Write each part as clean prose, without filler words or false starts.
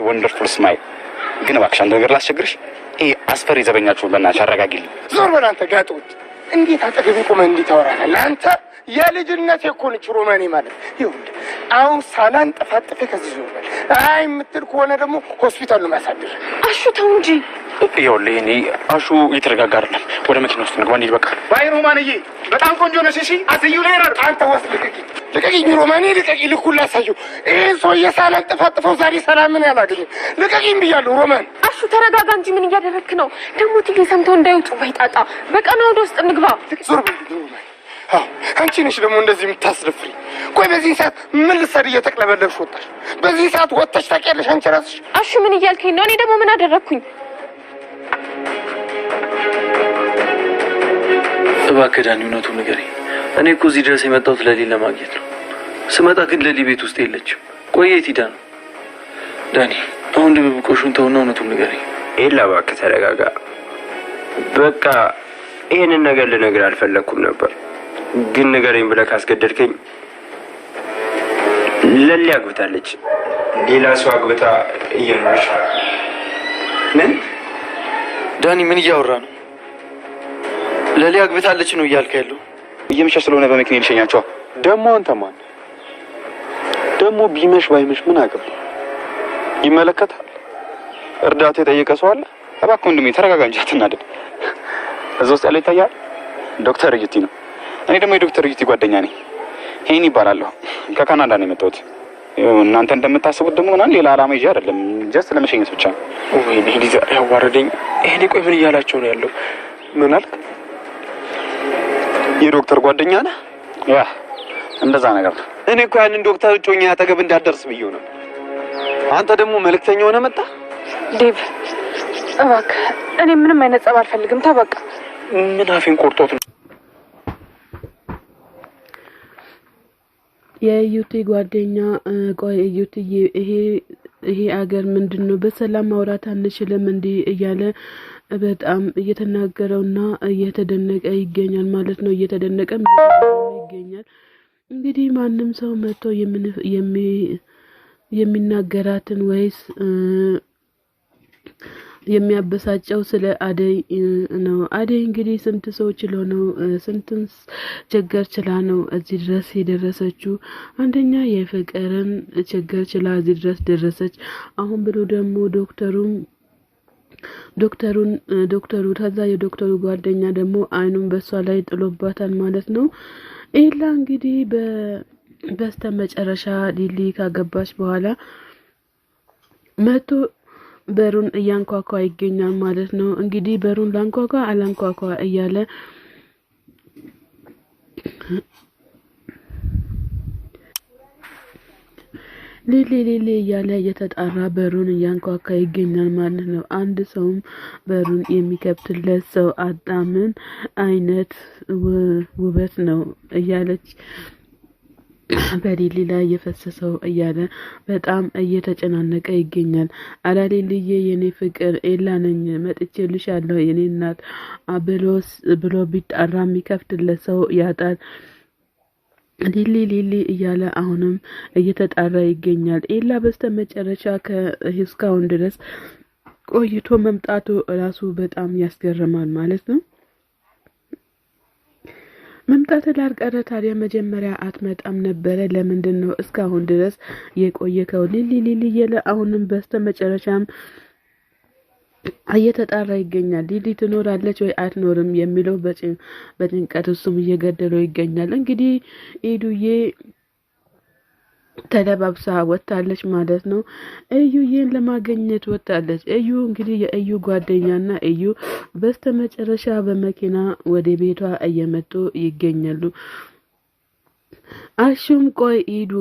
ወንደርፉል ስማይል ግን እባክሽ አንድ ነገር ላስቸግርሽ። ይሄ አስፈሪ ዘበኛችሁ በእናትሽ አረጋጊልኝ። ዞር በል አንተ ጋጦት። እንዴት አጠገቤ ቆመህ እንዲህ ታወራለህ? አንተ የልጅነት የኮንች ሮማኔ ማለት ይሁን። አሁን ሳላንጠፋጥፍ ከዚህ ዞር በል። አይ የምትል ከሆነ ደግሞ ሆስፒታል ነው ማሳደር። አሹ ተው እንጂ። ይኸውልህ እኔ አሹ እየተረጋጋ አይደለም። ወደ መኪና ውስጥ እንግባ እንሂድ በቃ። ባይ ሮማንዬ በጣም ቆንጆ ነሽ። እሺ አትዩ ላይ ረር አንተ ወስ ልቀቂኝ ሮማኔ ልቀቂኝ። ልኩላ ሳየው ይሄን ሰውዬ ሳላንጠፋጥፈው ዛሬ ሰላምን ያላገኘ ልቀቂኝ ብያለሁ። ሮማን አሹ ተረጋጋ እንጂ ምን እያደረክ ነው? ደግሞ ትዬ ሰምተው እንዳይወጡ ባይጣጣ በቀና ወደ ውስጥ እንግባ። ዞር በል ሮማን። አንቺ ነሽ ደግሞ እንደዚህ የምታስደፍሪ። ቆይ በዚህ ሰዓት ምን ልትሰሪ እየተቅለበለብሽ ወጣሽ? በዚህ ሰዓት ወጥተሽ ታውቂያለሽ አንቺ ራስሽ? አሹ ምን እያልከኝ ነው? እኔ ደግሞ ምን አደረኩኝ? እባክህ ዳኒ እውነቱን ንገረኝ። እኔ እኮ እዚህ ድረስ የመጣሁት ለሊን ለማግኘት ነው። ስመጣ ግን ለሊ ቤት ውስጥ የለችም። ቆይ የት ሄዳ ነው? ዳኒ አሁን ድብብቆሹን ተውና እውነቱን ንገረኝ። ኤላ እባክህ ተረጋጋ። በቃ ይሄንን ነገር ልነግርህ አልፈለኩም ነበር፣ ግን ንገረኝ ብለህ ካስገደድከኝ ለሊ አግብታለች። ሌላ ሰው አግብታ እየኖረች። ምን ዳኒ ምን እያወራ ነው? ለሊ አግብታለች ነው እያልከ ያለው? እየመሸ ስለሆነ በመኪና ልሸኛቸው። ደግሞ አንተ ማን? ደግሞ ቢመሽ ባይመሽ ምን አገባ? ይመለከታል። እርዳታ የጠየቀ ሰው አለ? እባክህ ወንድሜ ተረጋጋ እንጂ አትናደድ። እዛ ውስጥ ያለው ይታያል። ዶክተር እዩቲ ነው። እኔ ደግሞ የዶክተር እዩቲ ጓደኛ ነኝ። ሄኒ ይባላለሁ። ከካናዳ ነው የመጣሁት። እናንተ እንደምታስቡት ደግሞ ምናምን ሌላ ዓላማ ይዤ አይደለም። ጀስት ለመሸኘት ብቻ ነው። ወይኔ ሊዛ ያዋረደኝ። ይሄኔ ቆይ ምን እያላቸው ነው ያለው? ምን አልክ? የዶክተር ጓደኛ ነህ? ያ እንደዛ ነገር ነው። እኔ እኮ ያንን ዶክተር ጮኛ አጠገብ እንዳደርስ ብዬው ነው። አንተ ደግሞ መልእክተኛ ሆነ መጣ። ዴቭ እባክህ እኔ ምንም አይነት ጸብ አልፈልግም። ተበቃ። ምን አፌን ቆርጦት ነው? የዩቲ ጓደኛ ቆይ ዩቲ ይሄ አገር ምንድነው? በሰላም ማውራት አንችልም እንዴ እያለ በጣም እየተናገረውና እየተደነቀ ይገኛል ማለት ነው። እየተደነቀም ይገኛል። እንግዲህ ማንም ሰው መጥቶ የሚናገራትን ወይስ የሚያበሳጨው ስለ አደይ ነው። አደይ እንግዲህ ስንት ሰዎች ለሆነው ስንት ችግር ችላ ነው እዚህ ድረስ የደረሰችው። አንደኛ የፍቅርን ችግር ችላ እዚህ ድረስ ደረሰች። አሁን ብሎ ደግሞ ዶክተሩ ታዛ የዶክተሩ ጓደኛ ደግሞ አይኑን በሷ ላይ ጥሎባታል ማለት ነው። ኤላ እንግዲህ በስተመጨረሻ ሊሊ ካገባች በኋላ መቶ በሩን እያንኳኳ ይገኛል ማለት ነው። እንግዲህ በሩን ላንኳኳ አላንኳኳ እያለ ሊሊ እያለ እየተጣራ በሩን እያንኳኳ ይገኛል ማለት ነው። አንድ ሰውም በሩን የሚከፍትለት ሰው አጣምን አይነት ውበት ነው እያለች በሊሊ ላይ የፈሰሰው እያለ በጣም እየተጨናነቀ ይገኛል። አላ ሊሊዬ የኔ ፍቅር ኤላ ነኝ መጥቼልሻለሁ የኔ እናት ብሎ ቢጣራ የሚከፍትለት ሰው ያጣል። ሊሊ እያለ አሁንም እየተጣራ ይገኛል። ኤላ በስተመጨረሻ ከእስካሁን ድረስ ቆይቶ መምጣቱ ራሱ በጣም ያስገርማል ማለት ነው። መምጣት ላልቀረ ታዲያ መጀመሪያ አትመጣም ነበረ? ለምንድን ነው እስካሁን ድረስ የቆየከው? ሊሊ እያለ አሁንም በስተመጨረሻም እየተጣራ ይገኛል። ሊሊ ትኖራለች ወይ አትኖርም የሚለው በጭንቀት እሱም እየገደለው ይገኛል። እንግዲህ ኢዱዬ ተደባብሳ ወጣለች ማለት ነው። እዩዬን ለማግኘት ወጣለች። እዩ እንግዲህ የእዩ ጓደኛና እዩ በስተመጨረሻ በመኪና ወደ ቤቷ እየመጡ ይገኛሉ። አሹም ቆይ ኢዱ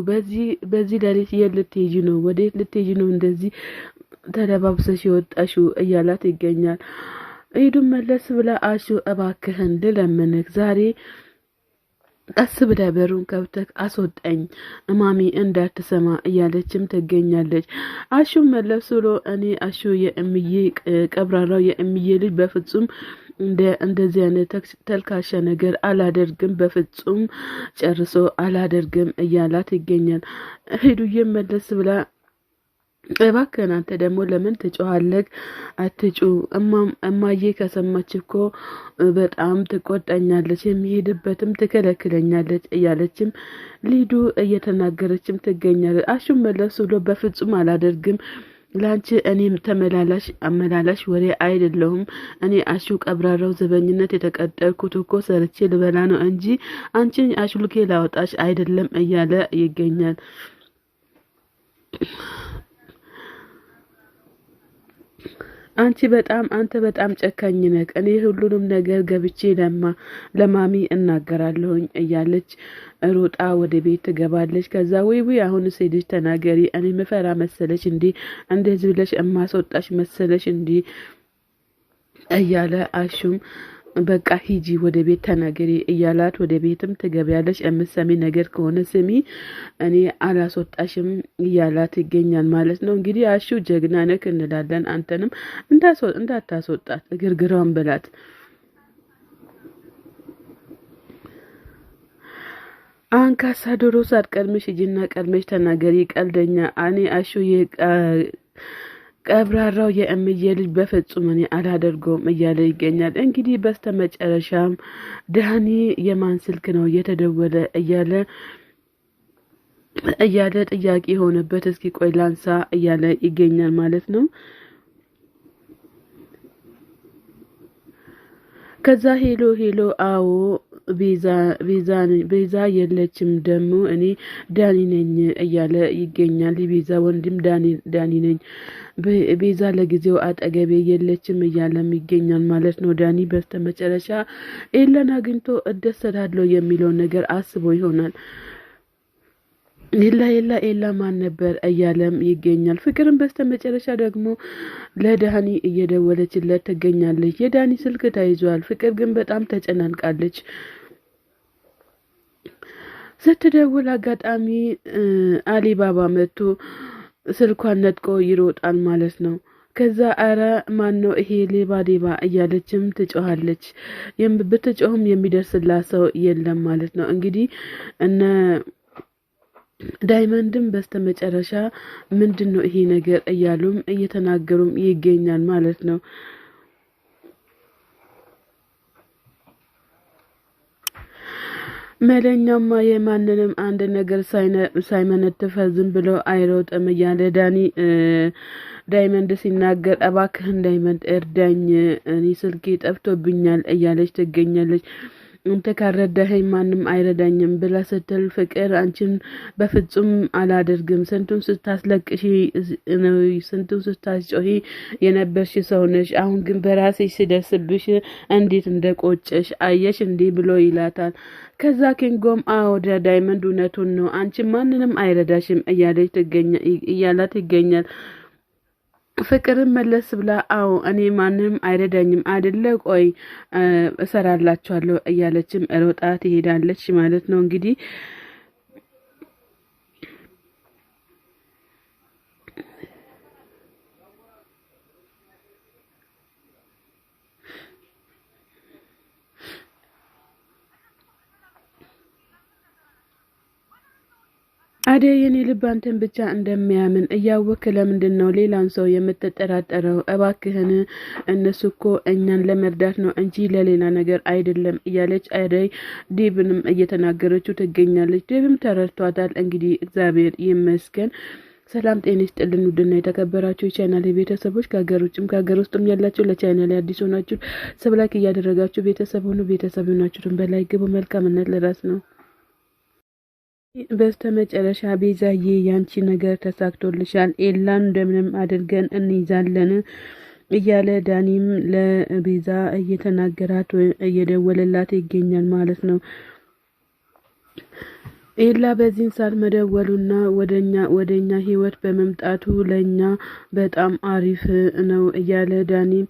በዚህ ሌሊት የት ልትሄጂ ነው? ወዴት ልትሄጂ ነው እንደዚህ ተደባብሰሽ የወጣሽው እያላት ይገኛል። ኢዱም መለስ ብላ አሹ እባክህን ልለምንህ ዛሬ ቀስ ብለህ በሩን ከብተህ አስወጣኝ እማሚ እንዳትሰማ እያለችም ትገኛለች። አሹም መለስ ብሎ እኔ አሹ የእምዬ ቀብራራው የእምዬ ልጅ በፍጹም እንደዚህ አይነት ተልካሻ ነገር አላደርግም፣ በፍጹም ጨርሶ አላደርግም እያላት ይገኛል። ሄዱዬ መለስ ብላ እባክህን አንተ ደግሞ ለምን ትጮሃለህ? አትጩ። እማዬ ከሰማች እኮ በጣም ትቆጣኛለች፣ የሚሄድበትም ትከለክለኛለች እያለችም ሊዱ እየተናገረችም ትገኛለች። አሹም መለስ ብሎ በፍጹም አላደርግም ላንቺ እኔም ተመላላሽ አመላላሽ ወሬ አይደለሁም። እኔ አሹ ቀብራራው ዘበኝነት የተቀጠርኩት እኮ ሰርቼ ልበላ ነው እንጂ አንቺን አሹልኬ ላወጣሽ አይደለም እያለ ይገኛል። አንተ በጣም ጨካኝ ነህ። እኔ ሁሉንም ነገር ገብቼ ለማሚ እናገራለሁኝ እያለች ሮጣ ወደ ቤት ትገባለች። ከዛ ወይ አሁን ሴድሽ ተናገሪ፣ እኔ መፈራ መሰለሽ እንዴ? እንደዚህ ብለሽ እማስወጣሽ መሰለሽ እንዴ? እያለ አሹም በቃ ሂጂ ወደ ቤት ተናገሪ እያላት ወደ ቤትም ትገቢያለሽ። የምትሰሚ ነገር ከሆነ ስሚ፣ እኔ አላስወጣሽም እያላት ይገኛል ማለት ነው። እንግዲህ አሹ ጀግና ነክ እንላለን። አንተንም እንዳታስወጣት ግርግራውን ብላት። አንካሳ ዶሮ ሳትቀድምሽ ሂጂና ቀድመሽ ተናገሪ ቀልደኛ። እኔ አሹ ቀብራራው የእምዬ ልጅ በፍጹም እኔ አላደርገውም እያለ ይገኛል። እንግዲህ በስተመጨረሻም ዳኒ የማን ስልክ ነው እየተደወለ እያለ ጥያቄ የሆነበት እስኪ ቆይ ላንሳ እያለ ይገኛል ማለት ነው። ከዛ ሄሎ አዎ ቤዛ የለችም ደግሞ እኔ ዳኒ ነኝ እያለ ይገኛል። ቤዛ ወንድም ዳኒ ነኝ፣ ቤዛ ለጊዜው አጠገቤ የለችም እያለም ይገኛል ማለት ነው። ዳኒ በስተመጨረሻ ኤላን አግኝቶ እደሰታለሁ የሚለውን ነገር አስቦ ይሆናል። ኤላ ማን ነበር እያለም ይገኛል። ፍቅርን በስተመጨረሻ ደግሞ ለዳኒ እየደወለችለት ትገኛለች። የዳኒ ስልክ ተይዟል። ፍቅር ግን በጣም ተጨናንቃለች። ስትደውል አጋጣሚ አሊባባ መጥቶ ስልኳን ነጥቆ ይሮጣል ማለት ነው። ከዛ አረ ማን ነው ይሄ ሌባ እያለችም ትጮሃለች። ብትጮህም የሚደርስላት ሰው የለም ማለት ነው። እንግዲህ እነ ዳይመንድም በስተመጨረሻ ምንድነው ይሄ ነገር እያሉም እየተናገሩም ይገኛል ማለት ነው። መለኛማ የማንንም አንድ ነገር ሳይመነትፈ ዝም ብሎ አይሮጥም እያለ ዳይመንድ ሲናገር እባክህን ዳይመንድ እርዳኝ፣ እኔ ስልኬ ጠፍቶብኛል እያለች ትገኛለች። አንተ ካረዳኸኝ ማንም አይረዳኝም ብላ ስትል ፍቅር አንቺን በፍጹም አላደርግም፣ ስንቱን ስታስለቅሺ ስንቱን ስታስጮሂ የነበርሽ ሰው ነሽ፣ አሁን ግን በራስሽ ሲደርስብሽ እንዴት እንደቆጨሽ አየሽ እንዴ ብሎ ይላታል። ከዛ ኪንጎም አወደ ዳይመንድ እውነቱን ነው፣ አንቺ ማንንም አይረዳሽም እያላት ይገኛል። ፍቅርን መለስ ብላ አዎ እኔ ማንንም አይረዳኝም አይደለ፣ ቆይ እሰራላችኋለሁ እያለችም ሮጣ ትሄዳለች ማለት ነው። እንግዲህ አደይ የኔ ልብ አንተን ብቻ እንደሚያምን እያወክ ለምንድን ነው ሌላን ሰው የምትጠራጠረው? እባክህን እነሱ እኮ እኛን ለመርዳት ነው እንጂ ለሌላ ነገር አይደለም እያለች አደይ ዴብንም እየተናገረችው ትገኛለች። ዴብም ተረድቷታል። እንግዲህ እግዚአብሔር ይመስገን። ሰላም ጤና ይስጥልን ውድና የተከበራችሁ የቻናል ቤተሰቦች ከሀገር ውጭም ከሀገር ውስጥም ያላችሁ ለቻናል አዲስ ሆናችሁ ሰብስክራይብ እያደረጋችሁ ቤተሰብ ሆናችሁን በላይ ግቡ። መልካምነት ለራስ ነው። በስተመጨረሻ ቤዛዬ ያንቺ ነገር ተሳክቶልሻል፣ ኤላን እንደምንም አድርገን እንይዛለን እያለ ዳኒም ለቤዛ እየተናገራት እየደወለላት ይገኛል ማለት ነው። ኤላ በዚህን ሰዓት መደወሉና ወደኛ ህይወት በመምጣቱ ለኛ በጣም አሪፍ ነው እያለ ዳኒም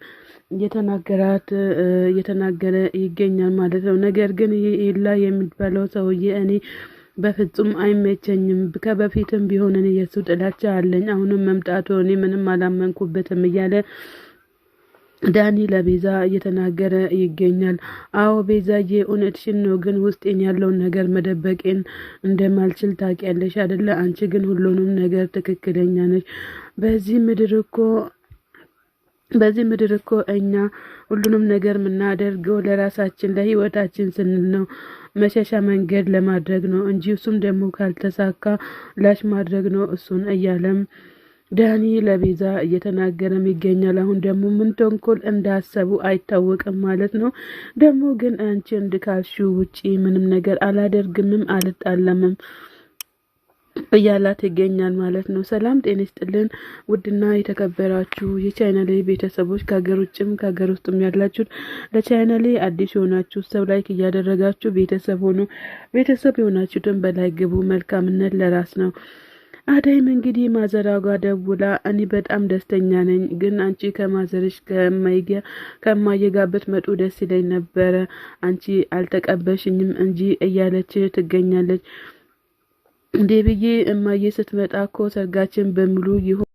እየተናገረ ይገኛል ማለት ነው። ነገር ግን ይሄ ኤላ የሚባለው ሰውዬ እኔ በፍጹም አይመቸኝም። ከበፊትም ቢሆን እኔ የሱ ጥላቻ አለኝ። አሁንም መምጣቱ እኔ ምንም አላመንኩበትም እያለ ዳኒ ለቤዛ እየተናገረ ይገኛል። አዎ ቤዛዬ እውነትሽን ነው፣ ግን ውስጤን ያለውን ነገር መደበቄን እንደማልችል ታውቂያለሽ አይደለ? አንቺ ግን ሁሉንም ነገር ትክክለኛ ነሽ። በዚህ ምድር እኮ እኛ ሁሉንም ነገር የምናደርገው ለራሳችን ለህይወታችን ስንል ነው። መሸሻ መንገድ ለማድረግ ነው እንጂ እሱም ደግሞ ካልተሳካ ላሽ ማድረግ ነው እሱን እያለም ዳኒ ለቤዛ እየተናገረም ይገኛል። አሁን ደግሞ ምን ተንኮል እንዳሰቡ አይታወቅም ማለት ነው። ደግሞ ግን አንቺ እንድካልሽው ውጪ ምንም ነገር አላደርግምም አልጣለምም እያላት ይገኛል ማለት ነው። ሰላም ጤና ይስጥልን ውድና የተከበራችሁ የቻናሌ ቤተሰቦች ከሀገር ውጭም ከሀገር ውስጥም ያላችሁ ለቻናሌ አዲስ የሆናችሁ ሰብ ላይክ እያደረጋችሁ ቤተሰብ ሆኑ። ቤተሰብ የሆናችሁትን በላይ ግቡ። መልካምነት ለራስ ነው። አዳይም እንግዲህ ማዘራጓ ደውላ እኔ በጣም ደስተኛ ነኝ፣ ግን አንቺ ከማዘርሽ ከማየጋበት መጡ ደስ ይለኝ ነበረ፣ አንቺ አልተቀበሽኝም እንጂ እያለች ትገኛለች። እንዴ ብዬ እማዬ ስትመጣ እኮ ሰርጋችን በሙሉ ይሁን